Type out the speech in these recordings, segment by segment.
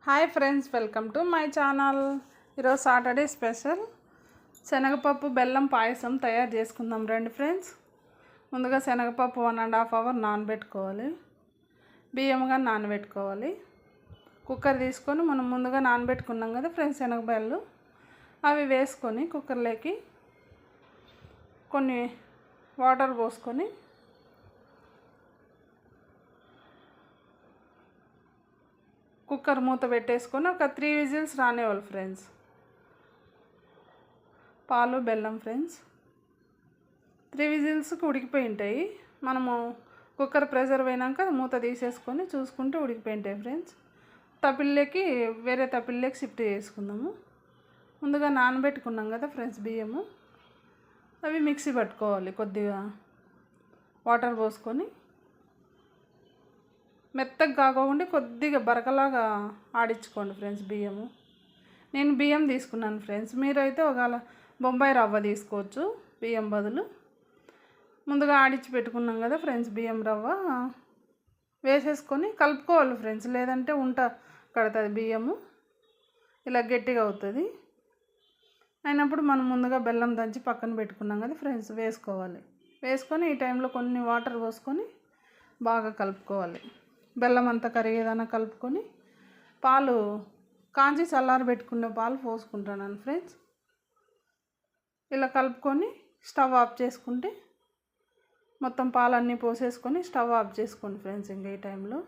Hi friends, welcome to my channel. ఈరోజు Saturday special శనగపప్పు బెల్లం పాయసం తయారు చేసుకుందాం రండి ఫ్రెండ్స్. ముందుగా శనగపప్పు 1.5 అవర్ నానబెట్టుకోవాలి. బియ్యంగా నానబెట్టుకోవాలి. కుక్కర్ తీసుకొని మనం ముందుగా నానబెట్టుకున్నాం కదా ఫ్రెండ్స్ శనగబెల్లు, అవి వేసుకొని కుక్కర్లోకి కొన్ని వాటర్ పోసుకొని కుక్కర్ మూత పెట్టేసుకొని ఒక 3 విజిల్స్ రానివ్వాలి ఫ్రెండ్స్. పాలు బెల్లం ఫ్రెండ్స్ 3 విజిల్స్కి ఉడికిపోయి ఉంటాయి. మనము కుక్కర్ ప్రెషర్ పోయినాక మూత తీసేసుకొని చూసుకుంటే ఉడికిపోయి ఉంటాయి ఫ్రెండ్స్. వేరే తపిల్లోకి షిఫ్ట్ చేసుకుందాము. ముందుగా నానబెట్టుకున్నాం కదా ఫ్రెండ్స్ బియ్యము, అవి మిక్సీ పట్టుకోవాలి. కొద్దిగా వాటర్ పోసుకొని మెత్తగా కాకుండా కొద్దిగా బరకలాగా ఆడించుకోండి ఫ్రెండ్స్ బియ్యము. నేను బియ్యం తీసుకున్నాను ఫ్రెండ్స్, మీరైతే ఒకవేళ బొంబాయి రవ్వ తీసుకోవచ్చు బియ్యం బదులు. ముందుగా ఆడించి పెట్టుకున్నాం కదా ఫ్రెండ్స్ బియ్యం రవ్వ వేసేసుకొని కలుపుకోవాలి ఫ్రెండ్స్, లేదంటే ఉంట కడుతుంది బియ్యము, ఇలా గట్టిగా అవుతుంది. అయినప్పుడు మనం ముందుగా బెల్లం దంచి పక్కన పెట్టుకున్నాం కదా ఫ్రెండ్స్ వేసుకోవాలి. వేసుకొని ఈ టైంలో కొన్ని వాటర్ పోసుకొని బాగా కలుపుకోవాలి. బెల్లం అంతా కరిగేదాకా కలుపుకొని పాలు కాంచి చల్లారి పెట్టుకునే పాలు పోసుకుంటున్నాను ఫ్రెండ్స్. ఇలా కలుపుకొని స్టవ్ ఆఫ్ చేసుకుంటే మొత్తం పాలన్నీ పోసేసుకొని స్టవ్ ఆఫ్ చేసుకోండి ఫ్రెండ్స్. ఇంకా ఈ టైంలో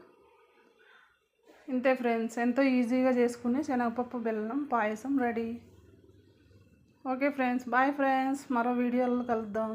ఇంతే ఫ్రెండ్స్, ఎంతో ఈజీగా చేసుకునే శనగపప్పు బెల్లం పాయసం ready. Okay friends, bye friends, మరో వీడియోలో కలుద్దాం.